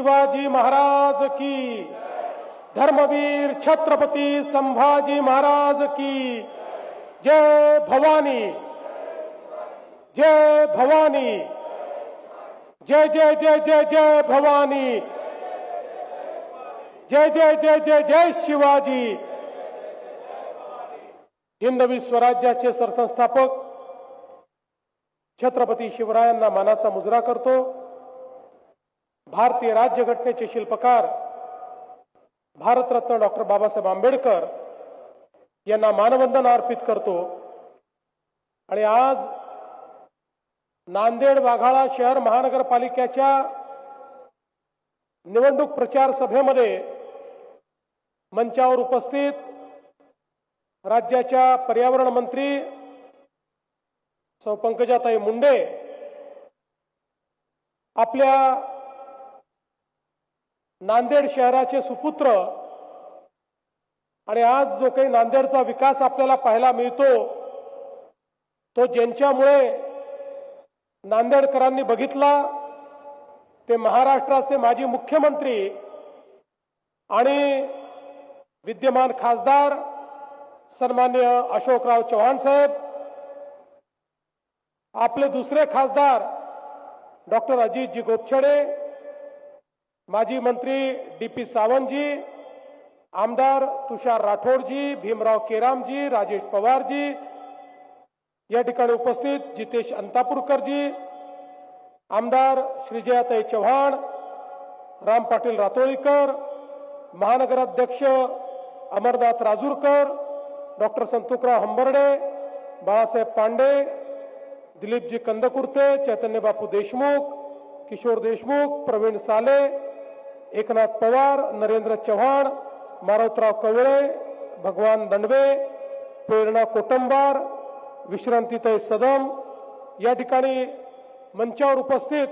शिवाजी महाराज की, धर्मवीर छत्रपति संभाजी महाराज की जय भवानी, जय भवानी, जय जय जय जय जय भवानी, जय जय जय जय जय शिवाजी। हिंदवी स्वराज्याचे सरसंस्थापक छत्रपती शिवरायांना मानाचा मुजरा करतो। भारतीय राज्यघटनेचे शिल्पकार भारतरत्न डॉक्टर बाबासाहेब आंबेडकर यांना मानवंदना अर्पित करतो। आणि आज नांदेड वाघाळा शहर महानगरपालिकेच्या निवडणूक प्रचार सभेमध्ये मंचावर उपस्थित राज्याच्या पर्यावरण मंत्री सौ पंकजाताई मुंडे आपल्या नांदेड शहराचे सुपुत्र आणि आज जो काही नांदेडचा विकास आपल्याला पाहायला मिळतो तो ज्यांच्यामुळे नांदेडकरांनी बघितला ते महाराष्ट्राचे माजी मुख्यमंत्री आणि विद्यमान खासदार सन्माननीय अशोकराव चव्हाण साहेब, आपले दुसरे खासदार डॉक्टर अजितजी गोपछडे, माजी मंत्री डी.पी. सावंतजी, आमदार तुषार राठोडजी, भीमराव केरामजी, राजेश पवारजी, या ठिकाणी उपस्थित जितेश अंतापूरकरजी, आमदार श्रीजयाताई चव्हाण, राम पाटील रातोळीकर, महानगराध्यक्ष अमरनाथ राजूरकर, डॉक्टर संतोकराव हंबर्डे, बाळासाहेब पांडे, दिलीपजी कंदकुर्ते, चैतन्य बापू देशमुख, किशोर देशमुख, प्रवीण साले, एकनाथ पवार, नरेंद्र चव्हाण, मारुतराव कवळे, भगवान दंडवे, प्रेरणा कोटंबार, विश्रांतीताई सदम, या ठिकाणी मंचावर उपस्थित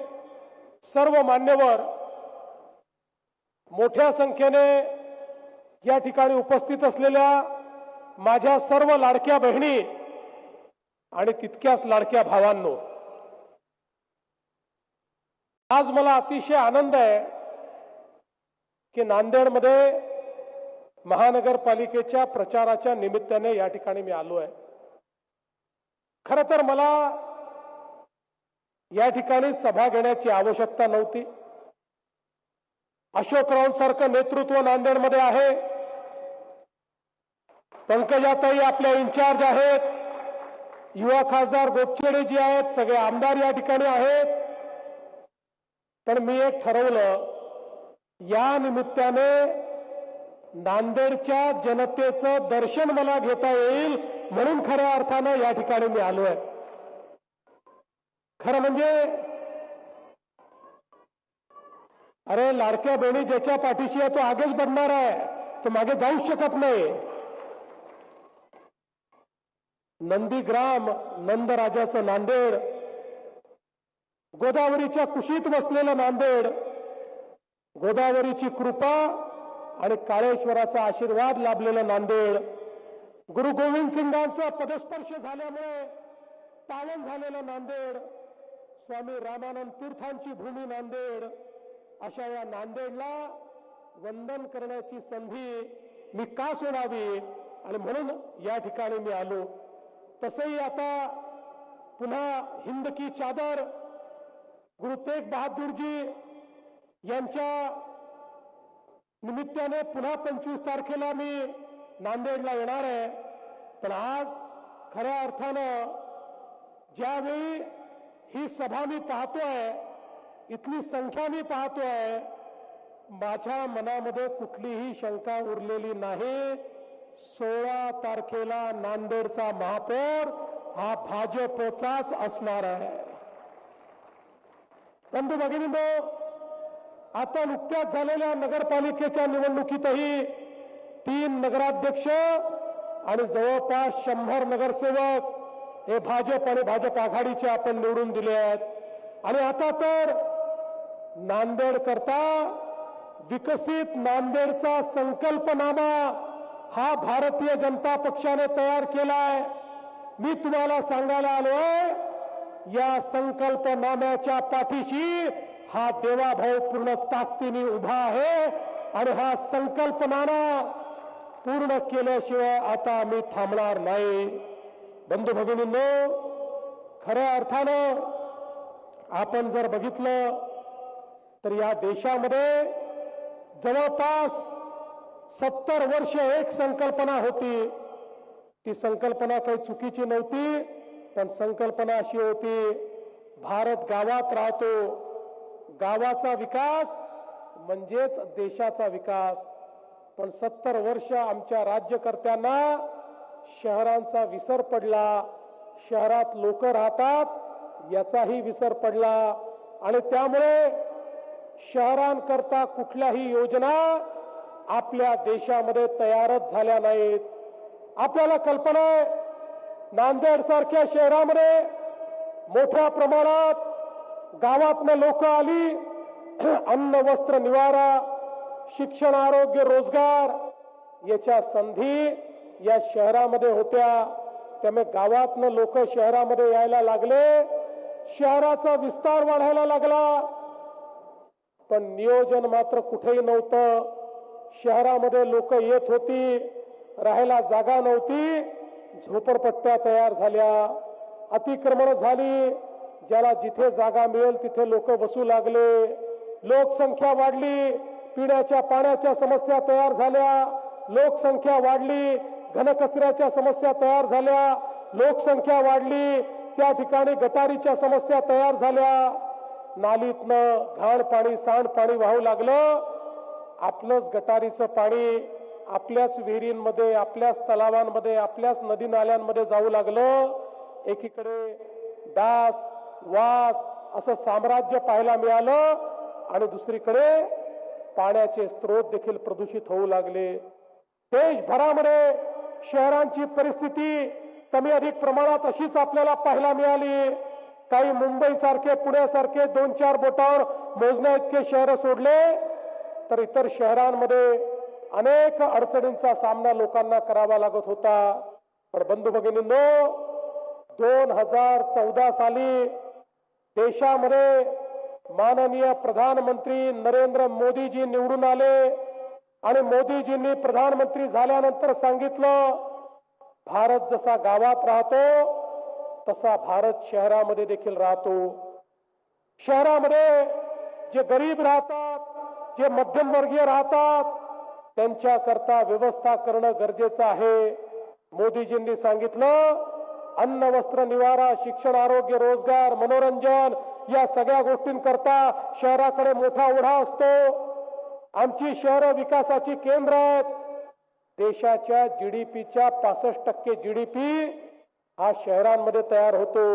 सर्व मान्यवर, मोठ्या संख्येने या ठिकाणी उपस्थित असलेल्या माझ्या सर्व लाडक्या बहिणी आणि तितक्याच लाडक्या भावांनो, आज मला अतिशय आनंद आहे की नांदेडमध्ये महानगरपालिकेच्या प्रचाराच्या निमित्ताने या ठिकाणी मी आलो आहे। खरं तर मला या ठिकाणी सभा घेण्याची आवश्यकता नव्हती। अशोकरावांसारखं नेतृत्व नांदेडमध्ये आहे, पंकजाताई आपल्या इन्चार्ज आहेत, युवा खासदार गोपछडे जी आहेत, सगळे आमदार या ठिकाणी आहेत। पण मी एक ठरवलं, या निमित्ताने नांदेडच्या जनतेचं दर्शन मला घेता येईल म्हणून खऱ्या अर्थानं या ठिकाणी मी आलोय। खरं म्हणजे अरे लाडक्या बहिणी ज्याच्या पाठीशी आहे तो आगेच बढ़णार आहे, तो मागे जाऊ शकत नाही। नंदीग्राम नंदराजाचं नांदेड, गोदावरीच्या कुशीत वसलेलं नांदेड, गोदावरीची कृपा आणि काळेश्वराचा आशीर्वाद लाभलेलं नांदेड, गुरु गोविंद सिंगांचा पदस्पर्श झाल्यामुळे पावन झालेलं नांदेड, स्वामी रामानंद तीर्थांची भूमी नांदेड, अशा या नांदेडला वंदन करण्याची संधी मी का सोडावी आणि म्हणून या ठिकाणी मी आलो। तसंही आता पुन्हा हिंद की चादर गुरु तेग बहादूरजी यांच्या निमित्ताने पुन्हा 25 तारखेला मी नांदेडला येणार आहे। पण आज खऱ्या अर्थानं ज्यावेळी ही सभा मी पाहतोय, इथली संख्या मी पाहतोय, माझ्या मनामध्ये कुठलीही शंका उरलेली नाही। 16 तारखेला नांदेडचा महापौर हा भाजपचाच असणार आहे। बंधू भगिनींनो, आता नुकत्याच झालेल्या नगरपालिकेच्या निवडणुकीतही 3 नगराध्यक्ष आणि जवळपास 100 नगरसेवक हे भाजप आणि भाजप आघाडीचे आपण निवडून दिले आहेत। आणि आता तर नांदेड करता विकसित नांदेडचा संकल्पनामा हा भारतीय जनता पक्षाने तयार केलाय। मी तुम्हाला सांगायला आलोय, या संकल्पनाम्याच्या पाठीशी हा देवाभाऊ पूर्ण ताकदीने उभा आहे आणि हा संकल्पनाना पूर्ण केल्याशिवाय आता आम्ही थांबणार नाही. बंधू भगिनींनो, खऱ्या अर्थानं आपण जर बघितलं तर या देशामध्ये जवळपास 70 वर्ष एक संकल्पना होती. ती संकल्पना काही चुकीची नव्हती, पण संकल्पना अशी होती, भारत गावात राहतो, गावाचा विकास म्हणजेच देशाचा विकास. पण 70 वर्ष आमच्या राज्यकर्त्यांना शहरांचा विसर पडला, शहरात लोक राहतात याचाही विसर पडला आणि त्यामुळे शहरांकरता कुठल्याही योजना आपल्या देशामध्ये तयारच झाल्या नाहीत. आपल्याला कल्पना आहे, नांदेड सारख्या शहरामध्ये मोठ्या प्रमाणात गावातनं लोक आली, अन्न वस्त्र निवारा, शिक्षण आरोग्य रोजगार याच्या संधी या शहरामध्ये होत्या. त्यामुळे गावातनं लोक शहरामध्ये यायला लागले, शहराचा विस्तार वाढायला लागला. पण नियोजन मात्र कुठेही नव्हतं. शहरामध्ये लोक येत होती, राहायला जागा नव्हती, झोपडपट्ट्या तयार झाल्या, अतिक्रमण झाली, ज्याला जिथे जागा मिळेल तिथे लोक वसू लागले, लोकसंख्या वाढली, पिण्याच्या पाण्याच्या समस्या तयार झाल्या, लोकसंख्या वाढली, घनकचऱ्याच्या समस्या तयार झाल्या, लोकसंख्या वाढली, त्या ठिकाणी गटारीच्या समस्या तयार झाल्या, नालीतनं घाण पाणी सांडपाणी वाहू लागलं. आपलंच गटारीचं पाणी आपल्याच विहिरींमध्ये, आपल्याच तलावांमध्ये, आपल्याच नदी नाल्यांमध्ये जाऊ लागलं. एकीकडे डास, वास असं साम्राज्य पाहायला मिळालं आणि दुसरीकडे पाण्याचे स्रोत देखील प्रदूषित होऊ लागले. देशभरामध्ये शहरांची परिस्थिती कमी अधिक प्रमाणात अशीच आपल्याला पाहायला मिळाली. काही मुंबई सारखे, पुण्यासारखे 2-4 बोटावर मोजण्या इतके शहर सोडले तर इतर शहरांमध्ये अनेक अडचणींचा सामना लोकांना करावा लागत होता. पण बंधू भगिनींनो, 2014 साली देशामध्ये माननीय प्रधानमंत्री नरेंद्र मोदीजी निवडून आले आणि मोदीजींनी प्रधानमंत्री झाल्यानंतर सांगितलं, भारत जसा गावात राहतो तसा भारत शहरामध्ये देखील राहतो. शहरामध्ये जे गरीब राहतात, जे मध्यमवर्गीय राहतात, त्यांच्याकरता व्यवस्था करणं गरजेचं आहे. मोदीजींनी सांगितलं, अन्न वस्त्र निवारा, शिक्षण आरोग्य रोजगार मनोरंजन या सगळ्या गोष्टींकरता शहराकडे मोठा ओढा असतो. आमची शहरं विकासाची केंद्र आहेत. देशाच्या जीडीपीच्या 65% जीडीपी हा शहरांमध्ये तयार होतो.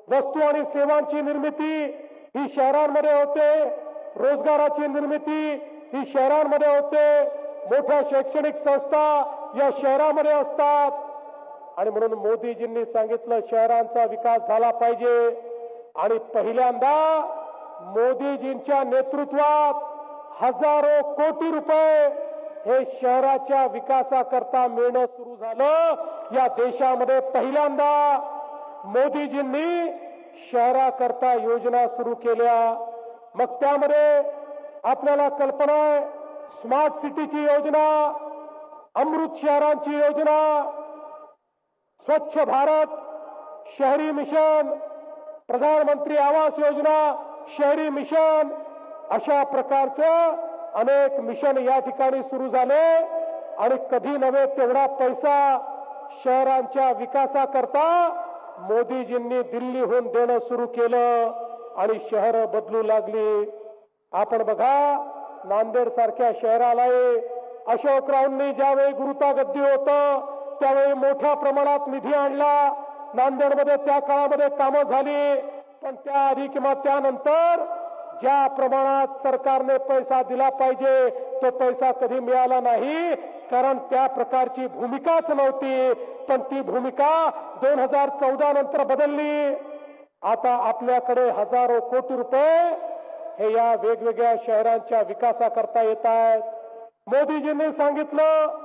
वस्तू आणि सेवांची निर्मिती ही शहरांमध्ये होते, रोजगाराची निर्मिती ही शहरांमध्ये होते, मोठ्या शैक्षणिक संस्था या शहरामध्ये असतात. आणि म्हणून मोदीजींनी सांगितलं, शहरांचा विकास झाला पाहिजे. आणि पहिल्यांदा मोदीजींच्या नेतृत्वात हजारो कोटी रुपये हे शहराच्या विकासाकरता मिळणं सुरू झालं. या देशामध्ये पहिल्यांदा मोदीजींनी शहराकरता योजना सुरू केल्या. मग त्यामध्ये आपल्याला कल्पना आहे, स्मार्ट सिटीची योजना, अमृत शहरांची योजना, स्वच्छ भारत शहरी मिशन, प्रधानमंत्री आवास योजना शहरी मिशन, अशा प्रकारचं अनेक मिशन या ठिकाणी सुरू झाले. आणि कधी नव्हे तेवढा पैसा शहरांच्या विकासाकरता मोदीजींनी दिल्लीहून देणं सुरू केलं आणि शहरं बदलू लागली. आपण बघा, नांदेड सारख्या शहराला अशोकरावांनी ज्यावेळी गुरुतागद्दी होतं त्यावेळी मोठ्या प्रमाणात निधी आणला. नांदेडमध्ये त्या काळामध्ये कामं झाली. पण त्याआधी किंवा त्यानंतर ज्या प्रमाणात सरकारने पैसा दिला पाहिजे तो पैसा कधी मिळाला नाही, कारण त्या प्रकारची भूमिकाच नव्हती. पण ती भूमिका 2014 नंतर बदलली. आता आपल्याकडे हजारो कोटी रुपये हे या वेगवेगळ्या शहरांच्या विकासाकरता येत आहेत. मोदीजींनी सांगितलं,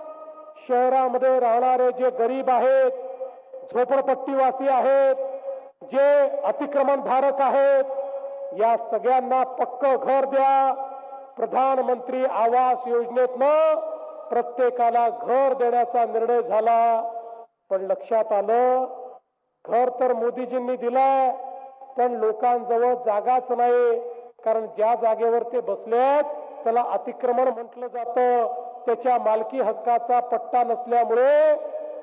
शहरामध्ये राहणारे जे गरीब आहेत, झोपडपट्टीवासी आहेत, जे अतिक्रमण धारक आहेत, या सगळ्यांना पक्क घर द्या. प्रधानमंत्री आवास योजनेतनं प्रत्येकाला घर देण्याचा निर्णय झाला. पण लक्षात आलं, घर तर मोदीजींनी दिलाय, पण लोकांजवळ जागाच नाही. कारण ज्या जागेवर ते बसलेत त्याला अतिक्रमण म्हटलं जातं. त्याच्या मालकी हक्काचा पट्टा नसल्यामुळे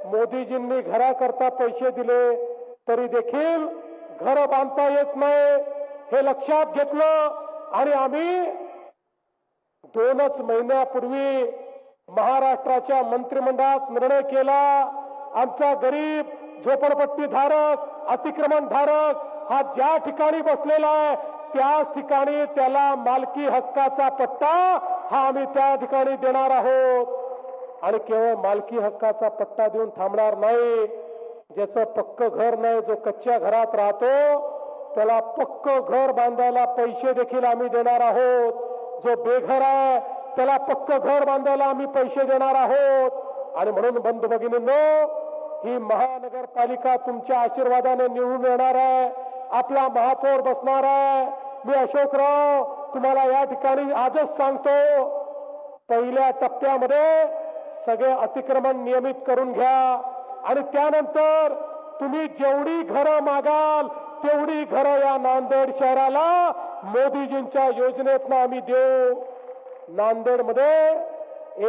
मोदीजींनी घराकरता पैसे दिले तरी देखील घर बांधता येत नाही. हे लक्षात घेतलं आणि आम्ही 2च महिन्यापूर्वी महाराष्ट्राच्या मंत्रिमंडळात निर्णय केला. आमचा गरीब झोपडपट्टी धारक, अतिक्रमण धारक हा ज्या ठिकाणी बसलेला आहे त्याच ठिकाणी त्याला मालकी हक्काचा पट्टा हा आम्ही त्या ठिकाणी देणार आहोत. आणि केवळ मालकी हक्काचा पट्टा देऊन थांबणार नाही. ज्याचं पक्क घर नाही, जो कच्च्या घरात राहतो त्याला पक्क घर बांधायला पैसे देखील आम्ही देणार आहोत. जो बेघर आहे त्याला पक्क घर बांधायला आम्ही पैसे देणार आहोत. आणि म्हणून बंधू भगिनींनो, ही महानगरपालिका तुमच्या आशीर्वादाने निवडून येणार आहे. आपला महापौर बसणार आहे. मी अशोकराव तुम्हाला या ठिकाणी आजच सांगतो, पहिल्या टप्प्यामध्ये सगळे अतिक्रमण नियमित करून घ्या आणि त्यानंतर तुम्ही जेवढी घरं मागाल तेवढी घरं या नांदेड शहराला मोदीजींच्या योजनेतनं आम्ही देऊ. नांदेडमध्ये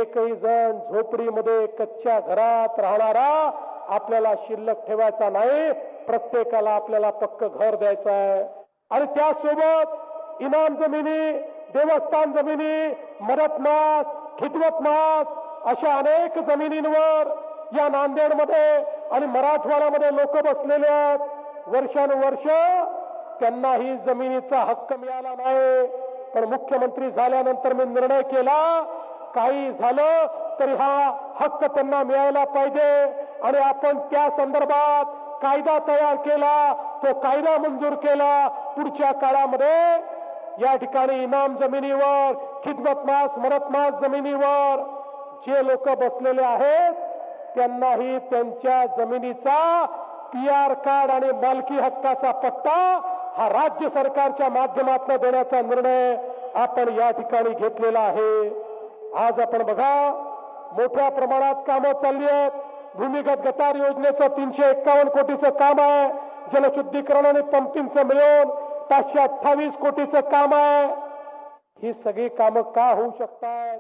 एकही जण झोपडीमध्ये कच्च्या घरात राहणारा आपल्याला शिल्लक ठेवायचा नाही. प्रत्येकाला आपल्याला पक्क घर द्यायचं आहे. आणि त्यासोबत इनाम जमिनी, देवस्थान जमिनी, मदतमास, खिदमतमास अशा अनेक जमिनींवर या नांदेडमध्ये आणि मराठवाड्यामध्ये लोक बसलेले आहेत. वर्षानुवर्ष त्यांना ही जमिनीचा हक्क मिळाला नाही. पण मुख्यमंत्री झाल्यानंतर मी निर्णय केला, काही झालं तरी हा हक्क त्यांना मिळायला पाहिजे. आणि आपण त्या संदर्भात कायदा तयार केला, तो कायदा मंजूर केला. पुढच्या काळामध्ये या ठिकाणी इनाम जमिनीवर, खिदमतमास, मदतमास जमिनीवर जे लोक बसलेले आहेत त्यांनाही त्यांच्या जमिनीचा PR कार्ड आणि मालकी हक्काचा पट्टा हा राज्य सरकारच्या माध्यमातून देण्याचा निर्णय आपण या ठिकाणी घेतलेला आहे. आज आपण बघा, मोठ्या प्रमाणात कामं चालली आहेत. भूमिगत गटार योजनेचं 351 कोटीचं काम आहे. जलशुद्धीकरण आणि पंपिंगचं मिळून 528 कोटीचं काम आहे. ही सगळी कामं का होऊ शकतात?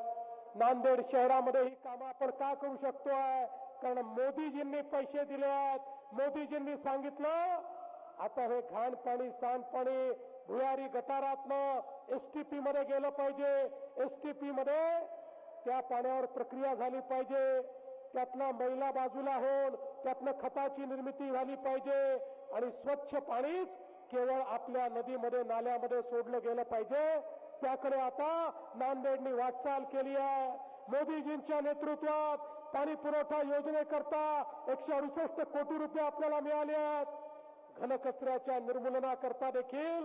नांदेड शहरामध्ये ही कामं आपण का करू शकतोय? कारण मोदीजींनी पैसे दिले आहेत. मोदीजींनी सांगितलं आता हे घाण पाणी, सांडपाणी भुयारी गटारातनं STP मध्ये गेलं पाहिजे. STP मध्ये त्या पाण्यावर प्रक्रिया झाली पाहिजे. त्यातला मैला बाजूला होऊन त्यातनं खताची निर्मिती झाली पाहिजे आणि स्वच्छ पाणीच केवळ आपल्या नदीमध्ये, नाल्यामध्ये सोडलं गेलं पाहिजे. त्याकडे आता नांदेडने वाटचाल केली आहे. मोदीजींच्या नेतृत्वात पाणी पुरवठा योजनेकरता 168 कोटी रुपये आपल्याला मिळाले आहेत. घनकचऱ्याच्या निर्मूलनाकरता देखील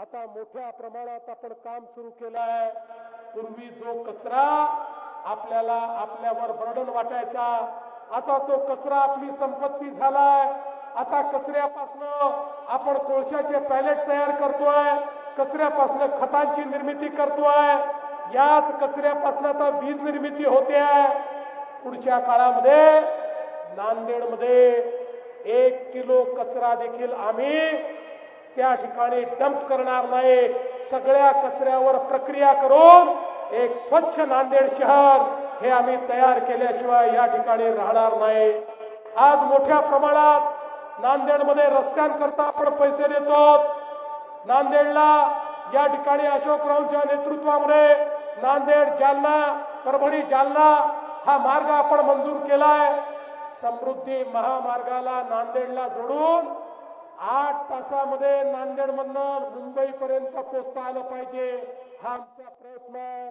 आता मोठ्या प्रमाणात आपण काम सुरू केलं आहे. पूर्वी जो कचरा आपल्याला आपल्यावर बर्डन वाटायचा, आता तो कचरा आपली संपत्ती झालाय. आता कचऱ्यापासनं आपण कोळशाचे पॅलेट तयार करतोय, कचऱ्यापासनं खतांची निर्मिती करतोय, याच कचऱ्यापासून आता वीज निर्मिती होते आहे. पुढच्या काळामध्ये नांदेडमध्ये 1 किलो कचरा देखील आम्ही त्या ठिकाणी डंप करणार नाही. सगळ्या कचऱ्यावर प्रक्रिया करून एक स्वच्छ नांदेड शहर हे आम्ही तयार केल्याशिवाय या ठिकाणी राहणार नाही. आज मोठ्या प्रमाणात नांदेडमध्ये रस्त्यांकरता आपण पैसे देतो. नांदेडला या ठिकाणी अशोकरावांच्या नेतृत्वामध्ये नांदेड जालना, परभणी जालना हा मार्ग आपण मंजूर केलाय. समृद्धी महामार्गाला नांदेडला जोडून 8 तासामध्ये नांदेडमधनं मुंबईपर्यंत पोहोचता आलं पाहिजे, हा आमचा प्रयत्न आहे.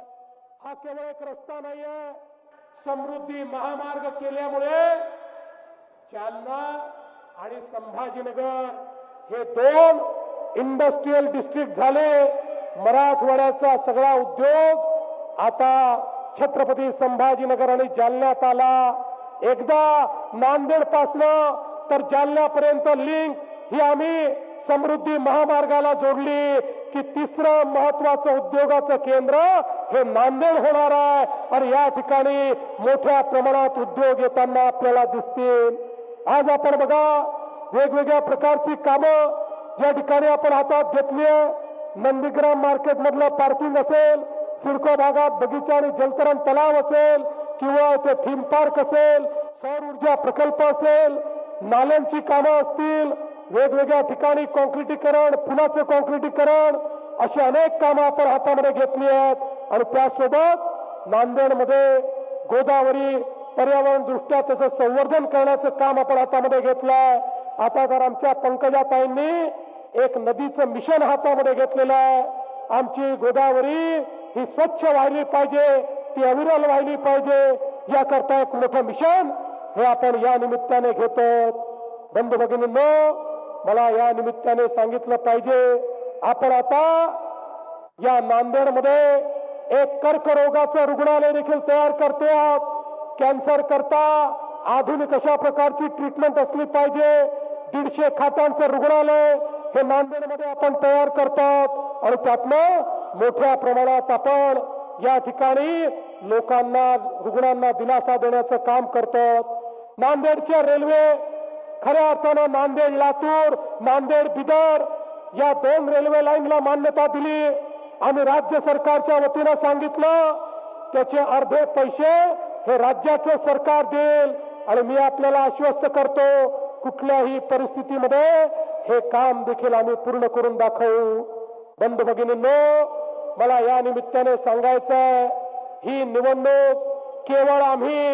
हा केवळ एक रस्ता नाहीये. समृद्धी महामार्ग केल्यामुळे जालना आणि संभाजीनगर हे 2 इंडस्ट्रियल डिस्ट्रिक्ट झाले. मराठवाड्याचा सगळा उद्योग आता छत्रपती संभाजीनगर आणि जालन्यात आला. एकदा नांदेड पासनं तर जालन्यापर्यंत लिंक ही आम्ही समृद्धी महामार्गाला जोडली की तिसरं महत्वाचं उद्योगाचं केंद्र हे नांदेड होणार आहे आणि या ठिकाणी मोठ्या प्रमाणात उद्योग येताना आपल्याला दिसतील। आज आपण बघा वेगवेगळ्या प्रकारची कामं ज्या ठिकाणी आपण हातात घेतली आहे, नंदीग्राम मार्केट मधलं पार्किंग असेल, सिडको भागात बगीचा आणि जलतरण तलाव असेल किंवा ते थीम पार्क असेल, सौर ऊर्जा प्रकल्प असेल, नाल्यांची कामं असतील, वेगवेगळ्या ठिकाणी कॉन्क्रिटीकरण, पुलाचे कॉन्क्रिटीकरण, अशी अनेक कामं आपण हातामध्ये घेतली आहेत आणि त्यासोबत नांदेडमध्ये गोदावरी पर्यावरण दृष्ट्या त्याचं संवर्धन करण्याचं काम आपण हातामध्ये घेतलंय। आता तर आमच्या पंकजाताईंनी एक नदीचं मिशन हातामध्ये घेतलेलं आहे। आमची गोदावरी ही स्वच्छ व्हायली पाहिजे, ती अविरल व्हायली पाहिजे, याकरता एक मोठं मिशन हे आपण या निमित्ताने घेतो। बंधू भगिनींनो, मला या निमित्ताने सांगितलं पाहिजे, आपण आता या नांदेडमध्ये एक कर्करोगाचं रुग्णालय देखील तयार करतो आहोत। कॅन्सर करता आधुनिक अशा प्रकारची ट्रीटमेंट असली पाहिजे। 150 खाटांचं रुग्णालय हे नांदेडमध्ये आपण तयार करतात आणि त्यातनं मोठ्या प्रमाणात आपण या ठिकाणी लोकांना, रुग्णांना दिलासा देण्याचं काम करतात। नांदेडच्या रेल्वे खऱ्या अर्थानं नांदेड लातूर, नांदेड बिदर या 2 रेल्वे लाईनला मान्यता दिली। आम्ही राज्य सरकारच्या वतीनं सांगितलं त्याचे अर्धे पैसे हे राज्याचं सरकार देईल आणि मी आपल्याला आश्वस्त करतो कुठल्याही परिस्थितीमध्ये हे काम देखील आम्ही पूर्ण करून दाखवू। बंधू भगिनींनो, मला या निमित्ताने सांगायचं, ही निवडणूक केवळ आम्ही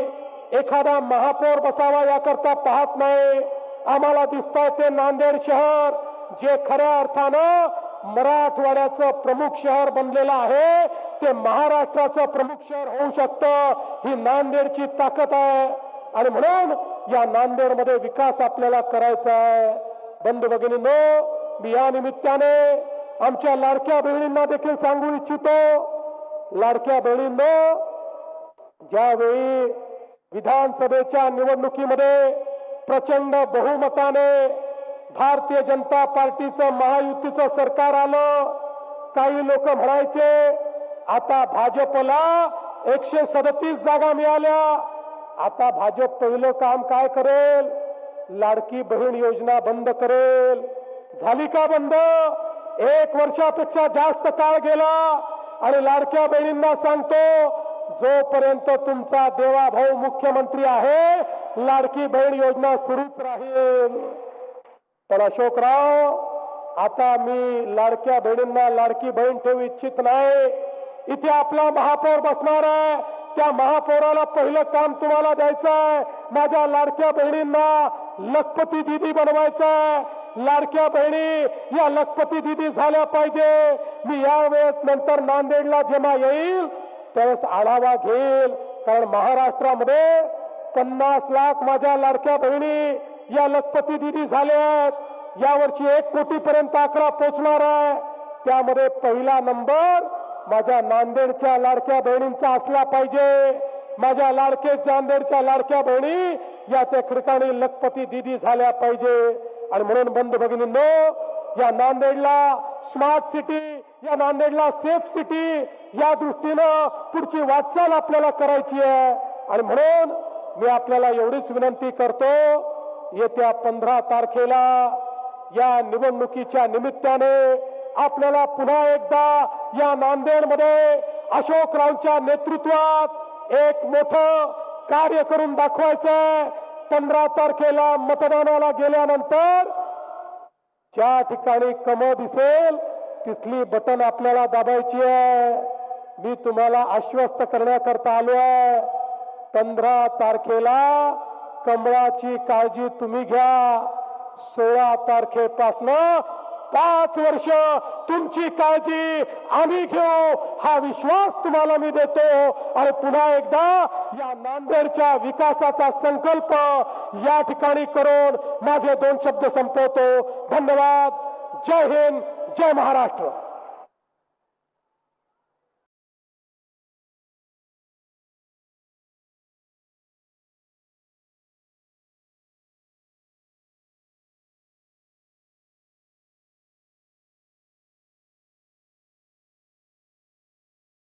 एखादा महापौर बसावा याकरता पाहत नाही। आम्हाला दिसतंय ते नांदेड शहर जे खऱ्या अर्थानं मराठवाड्याचं प्रमुख शहर बनलेलं आहे, ते महाराष्ट्राचं प्रमुख शहर होऊ शकतं। ही नांदेडची ताकद आहे आणि म्हणून या नांदेडमध्ये विकास आपल्याला करायचा आहे। बंधू भगिनींनो, मी या निमित्ताने आमच्या लाडक्या बहिणींना देखील सांगू इच्छितो, लाडक्या बहिणींनो, ज्यावेळी विधानसभेच्या निवडणुकीमध्ये प्रचंड बहुमताने भारतीय जनता पार्टीचं महायुतीचं सरकार आलं, काही लोक म्हणायचे आता भाजपला 137 जागा मिळाल्या, आता भाजप पहिलं काम काय करेल, लाडकी बहीण योजना बंद करेल। झाली का बंद? 1 वर्षापेक्षा जास्त काळ गेला आणि लाडक्या बहिणींना सांगतो, जोपर्यंत तुमचा देवाभाऊ मुख्यमंत्री आहे, लाडकी बहीण योजना सुरूच राहील। पण अशोकराव, आता मी लाडक्या बहिणींना लाडकी बहीण ठेवू इच्छित नाही। इथे आपला महापौर बसणार आहे, त्या महापौराला पहिलं काम तुम्हाला द्यायचं आहे, माझ्या लाडक्या बहिणींना लखपती दीदी बनवायचं आहे। लाडक्या बहिणी या लखपती दीदी झाल्या पाहिजे। मी यावेळेस नंतर नांदेडला जेव्हा येईल त्यावेळेस आढावा घेईल, कारण महाराष्ट्रामध्ये 50 लाख माझ्या लाडक्या बहिणी या लखपती दीदी झाल्या आहेत। यावर्षी 1 कोटीपर्यंत आकडा पोहोचणार आहे। त्यामध्ये पहिला नंबर माझ्या नांदेडच्या लाडक्या बहिणींचा असला पाहिजे। माझ्या नांदेडच्या लाडक्या बहिणी या त्या ठिकाणी लखपती दीदी झाल्या पाहिजे। आणि म्हणून बंधू भगिनींनो, या नांदेडला स्मार्ट सिटी, या नांदेडला सेफ सिटी या दृष्टीनं पुढची वाटचाल आपल्याला करायची आहे। आणि म्हणून मी आपल्याला एवढीच विनंती करतो, येत्या 15 तारखेला या निवडणुकीच्या निमित्ताने आपल्याला पुन्हा एकदा या नांदेडमध्ये अशोकरावांच्या नेतृत्वात एक मोठं कार्य करून दाखवायचंय। 15 तारखेला मतदानाला गेल्यानंतर ज्या ठिकाणी कमळ दिसेल तिथली बटन आपल्याला दाबायची आहे। मी तुम्हाला आश्वस्त करण्याकरता आलो आहे, 15 तारखेला कमळाची काळजी तुम्ही घ्या। 16 तारखेपासनं 5 वर्ष तुमची काळजी आम्ही घेऊ, हा विश्वास तुम्हाला मी देतो। आणि पुन्हा एकदा या नांदेडच्या विकासाचा संकल्प या ठिकाणी करून माझे 2 शब्द संपवतो। धन्यवाद। जय हिंद, जय महाराष्ट्र।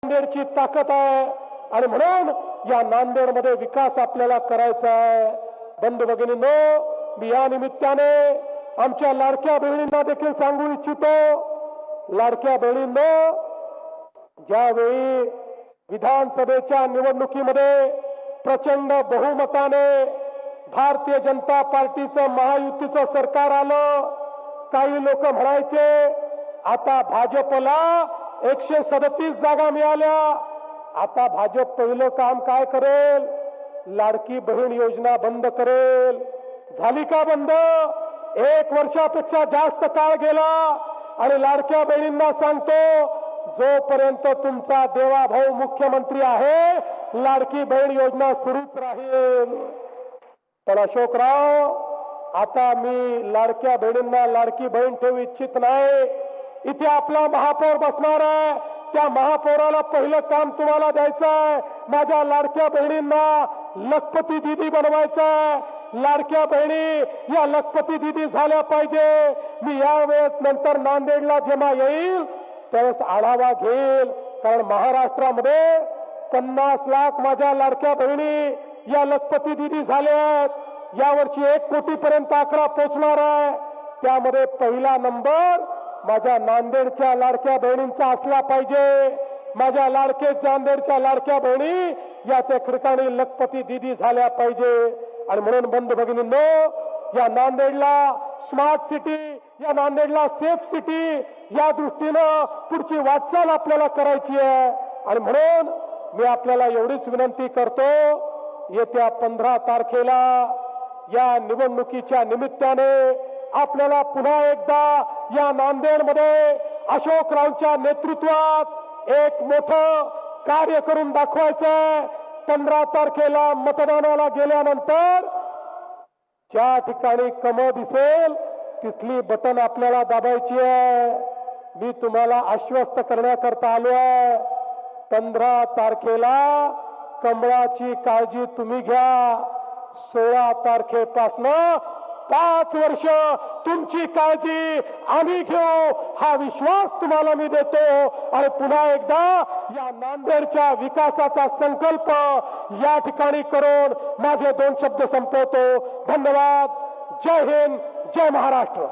नांदेडची ताकद आहे आणि म्हणून या नांदेडमध्ये विकास आपल्याला करायचा आहे. बंधू भगिनींनो, मी या निमित्ताने आमच्या लाडक्या बहिणींना देखील सांगू इच्छितो, लाडक्या बहिणींनो, ज्यावेळी विधानसभेच्या निवडणुकीमध्ये प्रचंड बहुमताने भारतीय जनता पार्टीचं महायुतीचं सरकार आलं, काही लोक म्हणायचे आता भाजपला 137 जागा मिळाल्या, आता भाजप पहिलं काम काय करेल, लाडकी बहीण योजना बंद करेल. झाली का बंद? 1 वर्षापेक्षा जास्त काळ गेला आणि लाडक्या बहिणींना सांगतो, जोपर्यंत तुमचा देवाभाऊ मुख्यमंत्री आहे, लाडकी बहीण योजना सुरूच राहील. पण अशोकराव, आता मी लाडक्या बहिणींना लाडकी बहीण ठेवू इच्छित नाही. इथे आपला महापौर बसणार आहे, त्या महापौराला पहिलं काम तुम्हाला द्यायचं आहे. माझ्या लाडक्या बहिणींना लखपती दीदी बनवायचं आहे. लाडक्या बहिणी या लखपती दीदी झाल्या पाहिजे. मी यावेळेस नंतर नांदेडला जेव्हा येईल त्यावेळेस आढावा घेईल, कारण महाराष्ट्रामध्ये 50 लाख माझ्या लाडक्या बहिणी या लखपती दीदी झाल्या आहेत. यावर्षी 1 कोटीपर्यंत आकडा पोहोचणार आहे. त्यामध्ये पहिला नंबर माझ्या नांदेडच्या लाडक्या बहिणींचा असला पाहिजे. माझ्या नांदेडच्या लाडक्या बहिणी या त्या ठिकाणी लखपती दीदी झाल्या पाहिजे. आणि म्हणून बंधू भगिनींनो, या नांदेडला स्मार्ट सिटी, या नांदेडला सेफ सिटी या दृष्टीनं पुढची वाटचाल आपल्याला करायची आहे. आणि म्हणून मी आपल्याला एवढीच विनंती करतो, येत्या 15 तारखेला या निवडणुकीच्या निमित्ताने आपल्याला पुन्हा एकदा या नांदेडमध्ये अशोकरावांच्या नेतृत्वात एक मोठं कार्य करून दाखवायचं. 15 तारखेला मतदानाला गेल्यानंतर ज्या ठिकाणी कमळ दिसेल तिथली बटन आपल्याला दाबायची आहे. मी तुम्हाला आश्वस्त करण्याकरता आलो आहे. 15 तारखेला कमळाची काळजी तुम्ही घ्या. 16 तारखेपासनं 5 वर्ष तुमची काळजी आम्ही घेऊ, हा विश्वास तुम्हाला मी देतो. आणि पुन्हा एकदा या नांदेडच्या विकासाचा संकल्प या ठिकाणी करून माझे 2 शब्द संपवतो. धन्यवाद. जय हिंद, जय महाराष्ट्र.